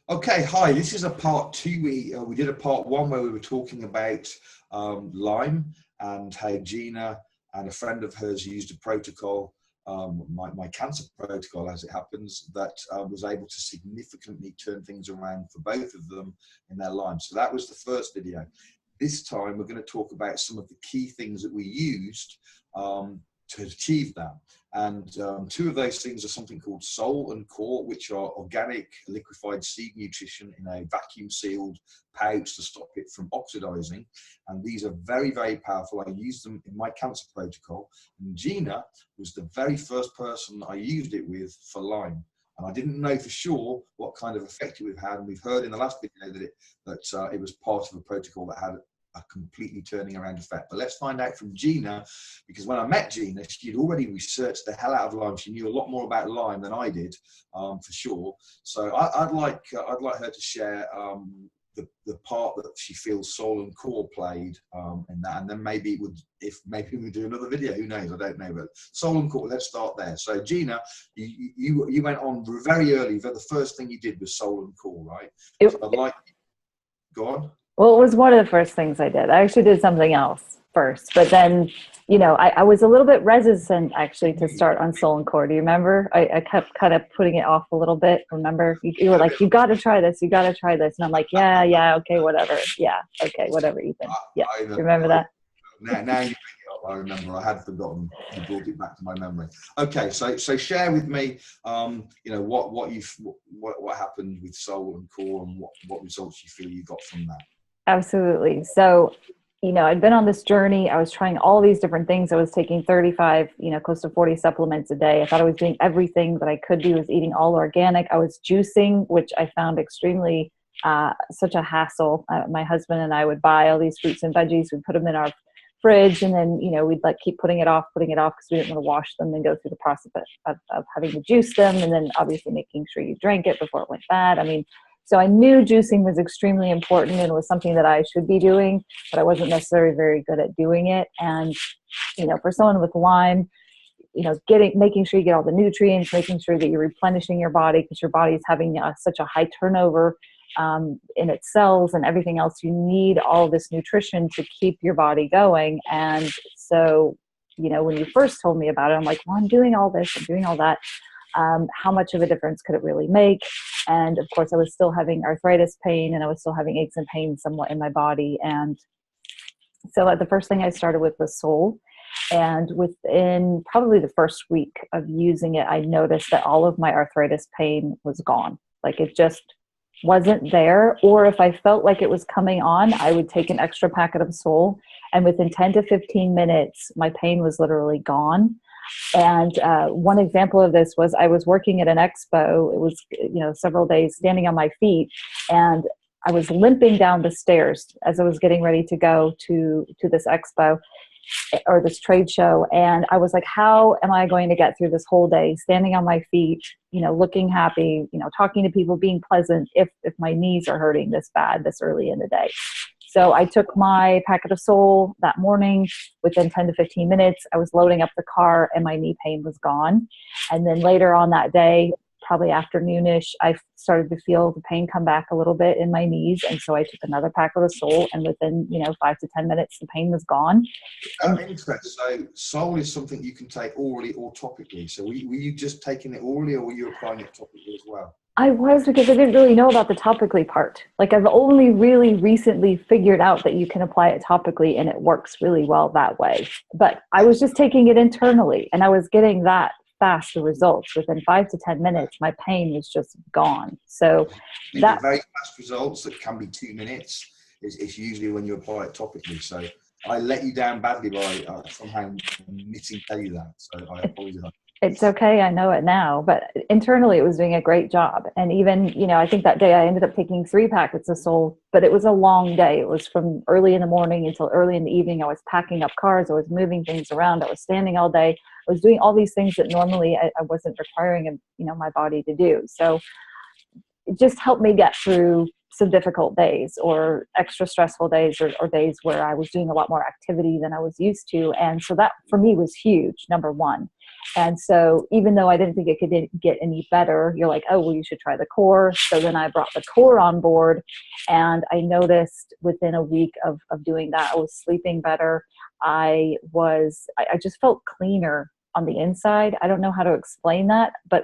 Okay, hi. This is a part two. We did a part one where we were talking about Lyme and how Gina and a friend of hers used a protocol, my cancer protocol, as it happens, that was able to significantly turn things around for both of them in their Lyme. So that was the first video. This time we're going to talk about some of the key things that we used to achieve that. And two of those things are something called Sol and Core, which are organic liquefied seed nutrition in a vacuum sealed pouch to stop it from oxidizing. And these are very, very powerful. I used them in my cancer protocol. And Gina was the very first person I used it with for Lyme. And I didn't know for sure what kind of effect it would have had. And we've heard in the last video that it was part of a protocol that had a completely turning around effect. But let's find out from Gina, because when I met Gina, she'd already researched the hell out of Lyme. She knew a lot more about Lyme than I did, for sure. So I'd like her to share the part that she feels Sol and Core played in that, and then maybe maybe we do another video. Who knows? I don't know. But Sol and Core, let's start there. So Gina, you went on very early. The first thing you did was Sol and Core, right? So I'd like. Go on. Well, it was one of the first things I did. I actually did something else first, but then, I was a little bit resistant actually to start on Sol and Core. Do you remember? I kept kind of putting it off a little bit. Remember? You were like, you got to try this. You got to try this. And I'm like, yeah, okay, whatever. Yeah, okay, whatever, Ethan. Yeah, do you remember that? Now you bring it up. I remember. I had forgotten. You brought it back to my memory. Okay, so share with me, what happened with Sol and Core and what results you feel you got from that. Absolutely. So, I'd been on this journey. I was trying all these different things. I was taking 35, close to 40 supplements a day. I thought I was doing everything that I could do. I was eating all organic. I was juicing, which I found extremely such a hassle. My husband and I would buy all these fruits and veggies. We'd put them in our fridge, and then, we'd keep putting it off because we didn't want to wash them and go through the process of having to juice them. And then obviously making sure you drank it before it went bad. So I knew juicing was extremely important and it was something that I should be doing, but I wasn't necessarily very good at doing it. And, for someone with Lyme, making sure you get all the nutrients, making sure that you're replenishing your body because your body is having such a high turnover in its cells and everything else. You need all this nutrition to keep your body going. And so, when you first told me about it, I'm like, well, I'm doing all this, I'm doing all that. How much of a difference could it really make? And of course, I was still having arthritis pain and I was still having aches and pains somewhat in my body. And so the first thing I started with was Sol. And within probably the first week of using it, I noticed that all of my arthritis pain was gone. It just wasn't there. Or if I felt like it was coming on, I would take an extra packet of Sol. And within 10 to 15 minutes, my pain was literally gone. And one example of this was I was working at an expo. It was, several days standing on my feet, and I was limping down the stairs as I was getting ready to go to this expo or this trade show. And I was like, how am I going to get through this whole day standing on my feet, looking happy, talking to people, being pleasant if my knees are hurting this bad this early in the day? So I took my packet of Sol that morning. Within 10 to 15 minutes, I was loading up the car and my knee pain was gone. And then later on that day, probably afternoonish, I started to feel the pain come back a little bit in my knees. And so I took another packet of Sol, and within 5 to 10 minutes, the pain was gone. Interesting. So Sol is something you can take orally or topically. So were you just taking it orally, or were you applying it topically as well? I was, because I didn't really know about the topically part. I've only really recently figured out that you can apply it topically and it works really well that way. But I was just taking it internally and I was getting that fast results. Within 5 to 10 minutes, my pain was just gone. So that very fast results that can be 2 minutes is usually when you apply it topically. So I let you down badly by somehow missing to tell you that. So I apologize. It's okay. I know it now, but internally it was doing a great job. And even, I think that day I ended up taking 3 packets of Sol, but it was a long day. It was from early in the morning until early in the evening. I was packing up cars. I was moving things around. I was standing all day. I was doing all these things that normally I wasn't requiring, my body to do. So it just helped me get through some difficult days or extra stressful days or days where I was doing a lot more activity than I was used to. And so that for me was huge, number one. And so even though I didn't think it could get any better, you're like, oh, well, you should try the core. So then I brought the core on board, and I noticed within a week of doing that, I was sleeping better. I just felt cleaner on the inside. I don't know how to explain that, but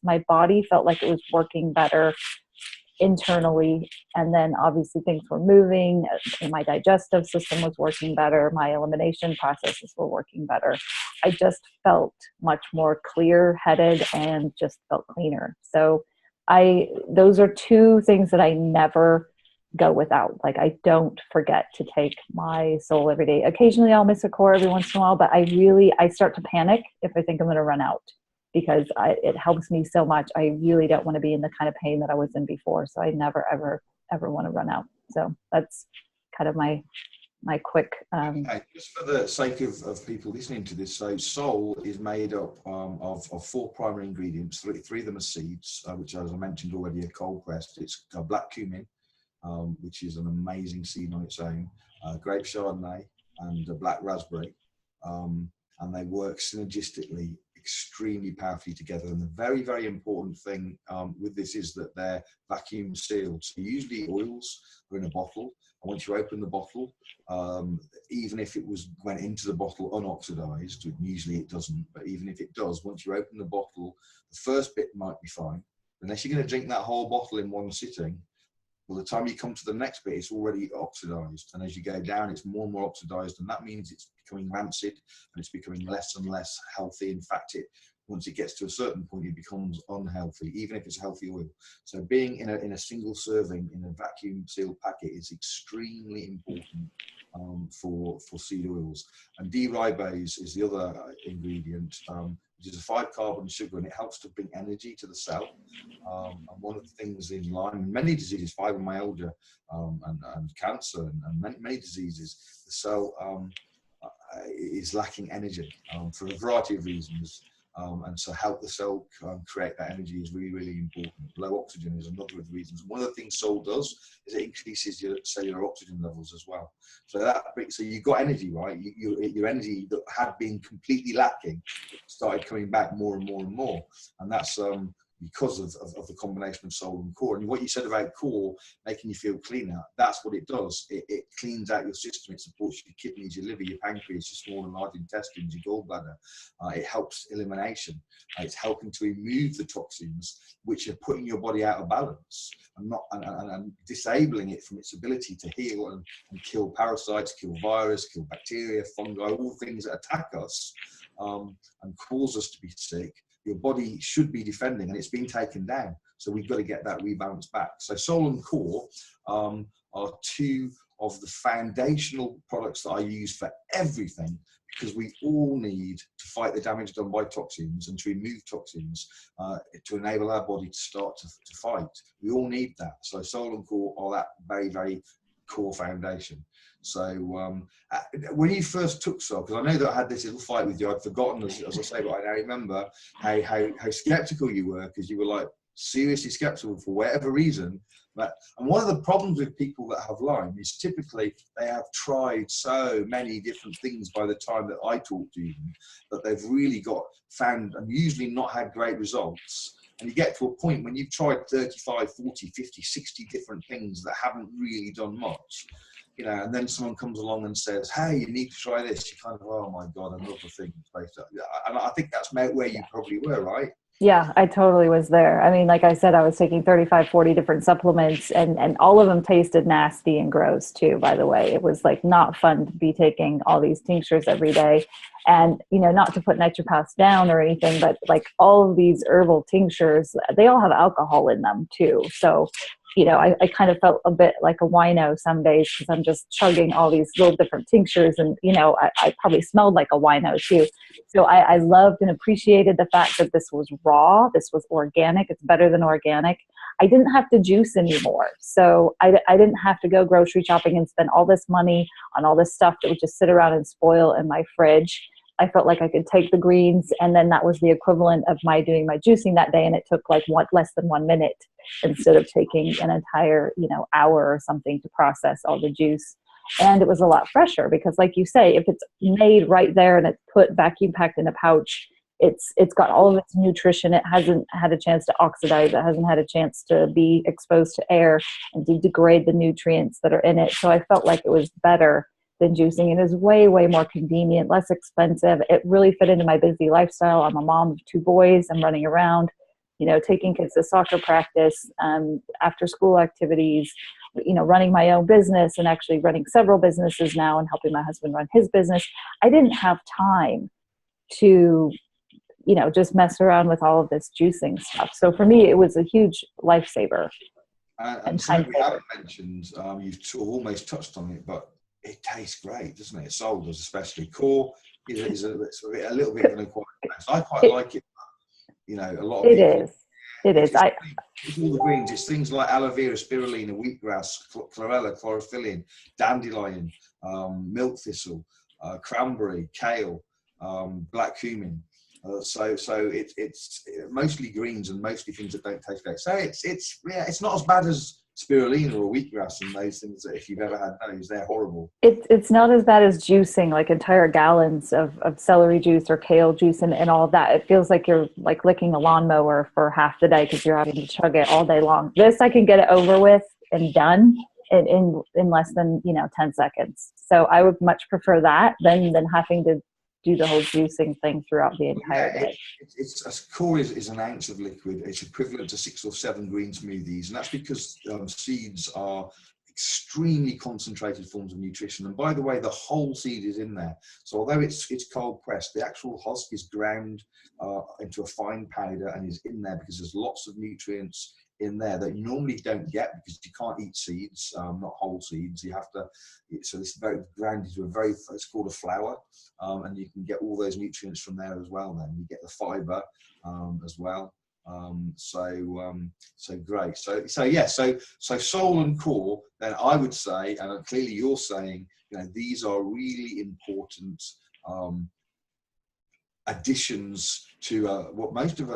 my body felt like it was working better internally. And then obviously things were moving, and my digestive system was working better. My elimination processes were working better. I just felt much more clear headed and just felt cleaner. So those are two things that I never go without. Like, I don't forget to take my Sol every day. Occasionally I'll miss a core every once in a while, but I start to panic if I think I'm going to run out, because it helps me so much. I really don't want to be in the kind of pain that I was in before. So I never, ever want to run out. So that's kind of my quick. Just for the sake of people listening to this, so Sol is made up of four primary ingredients. Three of them are seeds, which, as I mentioned already, are cold pressed. It's black cumin, which is an amazing seed on its own, grape Chardonnay, and black raspberry. And they work synergistically extremely powerfully together. And the very, very important thing with this is that they're vacuum sealed. So usually oils are in a bottle, and once you open the bottle, even if it went into the bottle unoxidized, usually it doesn't, but even if it does, once you open the bottle, the first bit might be fine. Unless you're going to drink that whole bottle in one sitting, well, the time you come to the next bit, it's already oxidized. And as you go down, it's more and more oxidized. And that means it's becoming rancid, and it's becoming less and less healthy. In fact, once it gets to a certain point, it becomes unhealthy, even if it's a healthy oil. So being in a single serving in a vacuum sealed packet is extremely important for seed oils. And D-ribose is the other ingredient, which is a 5-carbon sugar, and it helps to bring energy to the cell. And one of the things in Lyme and many diseases, fibromyalgia and cancer and many diseases, the cell is lacking energy for a variety of reasons. And so help the cell create that energy is really, really important. Low oxygen is another of the reasons. One of the things Sol does is it increases your cellular oxygen levels as well. So you've got energy, right? Your energy that had been completely lacking started coming back more and more and more. And that's because of the combination of Sol and core. And what you said about core making you feel cleaner, that's what it does. It cleans out your system. It supports your kidneys, your liver, your pancreas, your small and large intestines, your gallbladder. It helps elimination. It's helping to remove the toxins which are putting your body out of balance and disabling it from its ability to heal and kill parasites, kill virus, kill bacteria, fungi, all things that attack us and cause us to be sick. Your body should be defending, and it's been taken down. So we've got to get that rebalance back. So Sol and Core are two of the foundational products that I use for everything, because we all need to fight the damage done by toxins and to remove toxins to enable our body to start to fight. We all need that. So Sol and Core are that very, very core foundation. So when you first took Sol, because I know that I had this little fight with you, I'd forgotten, as I say, but I now remember how skeptical you were, because you were like seriously skeptical for whatever reason. And one of the problems with people that have Lyme is typically they have tried so many different things by the time that I talk to them, that they've really found and usually not had great results. And you get to a point when you've tried 35, 40, 50, 60 different things that haven't really done much. And then someone comes along and says, hey, you need to try this. You kind of, oh my God, another thing. And I think that's where you probably were, right? Yeah, I totally was there. I mean, like I said, I was taking 35, 40 different supplements, and all of them tasted nasty and gross too, by the way. It was like not fun to be taking all these tinctures every day. And, not to put naturopaths down or anything, but like all of these herbal tinctures, they all have alcohol in them too. So, I kind of felt a bit like a wino some days, because I'm just chugging all these little different tinctures, and, I probably smelled like a wino too. So I loved and appreciated the fact that this was raw, this was organic, it's better than organic. I didn't have to juice anymore. So I didn't have to go grocery shopping and spend all this money on all this stuff that would just sit around and spoil in my fridge. I felt like I could take the greens, and then that was the equivalent of doing my juicing that day, and it took like less than 1 minute instead of taking an entire hour or something to process all the juice. And it was a lot fresher, because like you say, if it's made right there and it's vacuum packed in a pouch, it's got all of its nutrition. It hasn't had a chance to oxidize. It hasn't had a chance to be exposed to air and to degrade the nutrients that are in it. So I felt like it was better than juicing. It is way, way more convenient, less expensive. It really fit into my busy lifestyle. I'm a mom of 2 boys. I'm running around, taking kids to soccer practice, after school activities, running my own business, and actually running several businesses now and helping my husband run his business. I didn't have time to, just mess around with all of this juicing stuff. So for me, it was a huge lifesaver. And something we haven't mentioned, you've sort of almost touched on it, but it tastes great, doesn't it? Soul does, especially. Core is a little bit of an acquired taste. I quite like it. A lot of people. It is. It's all the greens. It's things like aloe vera, spirulina, wheatgrass, chlorella, chlorophyllin, dandelion, milk thistle, cranberry, kale, black cumin. So it's mostly greens and mostly things that don't taste great. So it's not as bad as spirulina or wheatgrass and those things that if you've ever had those, they're horrible. It's not as bad as juicing like entire gallons of celery juice or kale juice and all of that. It feels like you're like licking a lawnmower for half the day because you're having to chug it all day long. This, I can get it over with and done in less than 10 seconds. So I would much prefer that than having to do the whole juicing thing throughout the entire day. Core is an ounce of liquid. It's equivalent to 6 or 7 green smoothies, and that's because seeds are extremely concentrated forms of nutrition. And by the way, the whole seed is in there. So although it's cold pressed, the actual husk is ground into a fine powder and is in there because there's lots of nutrients in there that you normally don't get because you can't eat seeds, not whole seeds. You have to, so this is very ground into it's called a flour, and you can get all those nutrients from there as well. Then you get the fiber as well. So great. So soul and core. Then I would say, and clearly you're saying, these are really important additions to what most of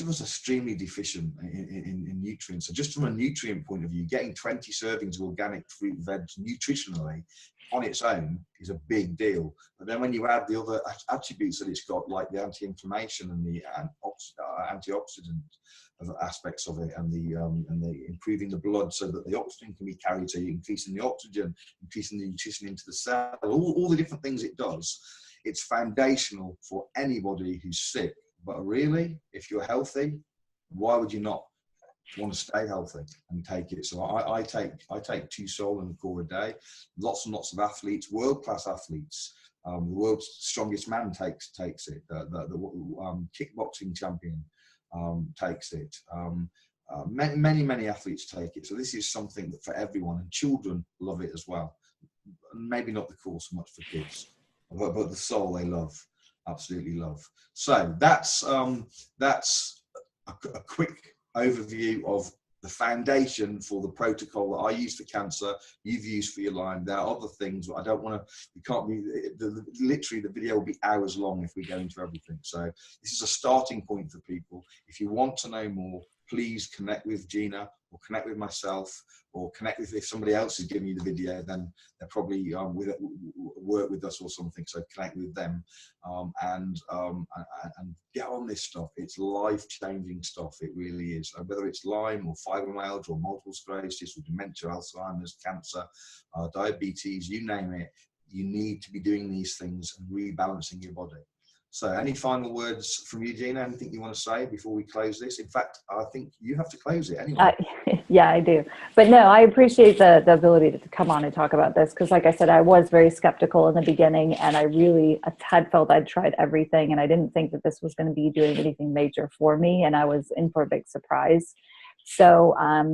us are extremely deficient in nutrients. So just from a nutrient point of view, getting 20 servings of organic fruit and veg nutritionally on its own is a big deal. But then when you add the other attributes that it's got, like the anti-inflammation and the antioxidant aspects of it, and the improving the blood so that the oxygen can be carried, so you're increasing the oxygen, increasing the nutrition into the cell, all the different things it does, it's foundational for anybody who's sick. But really, if you're healthy, why would you not want to stay healthy and take it? So I take 2 soul and core a day. Lots and lots of athletes, world-class athletes. The world's strongest man takes it. The kickboxing champion takes it. Many athletes take it. So this is something that for everyone, and children love it as well. Maybe not the core so much for kids, but the soul they love. Absolutely love. So that's a quick overview of the foundation for the protocol that I use for cancer, you've used for your Lyme. There are other things, but I don't want to, you can't be, literally the video will be hours long if we go into everything. So this is a starting point for people. If you want to know more, please connect with Gina or connect with myself, or connect with, if somebody else is giving you the video, then they're probably work with us or something. So connect with them and get on this stuff. It's life-changing stuff. It really is. Whether it's Lyme or fibromyalgia or multiple sclerosis or dementia, Alzheimer's, cancer, diabetes, you name it, you need to be doing these things and rebalancing your body. So any final words from you, Gina? Anything you want to say before we close this? In fact, I think you have to close it anyway. Yeah, I do. But no, I appreciate the ability to come on and talk about this, because like I said, I was very skeptical in the beginning, and I really had felt I'd tried everything, and I didn't think that this was going to be doing anything major for me, and I was in for a big surprise. So I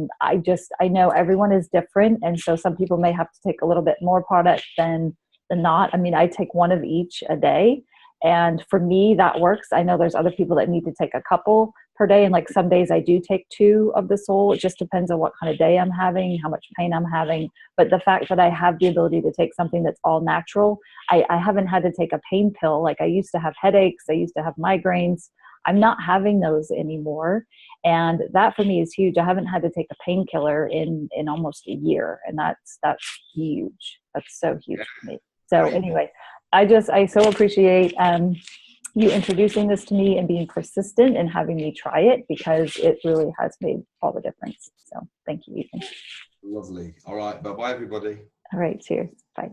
know everyone is different, and so some people may have to take a little bit more product than not. I mean, I take one of each a day. And for me, that works. I know there's other people that need to take a couple per day. And like some days I do take 2 of the soul. It just depends on what kind of day I'm having, how much pain I'm having. But the fact that I have the ability to take something that's all natural, I haven't had to take a pain pill. Like I used to have headaches. I used to have migraines. I'm not having those anymore. And that for me is huge. I haven't had to take a painkiller in almost a year. And that's huge. That's so huge for me. So anyway, I so appreciate you introducing this to me and being persistent and having me try it, because it really has made all the difference. So thank you, Ethan. Lovely. All right. Bye-bye, everybody. All right. Cheers. Bye.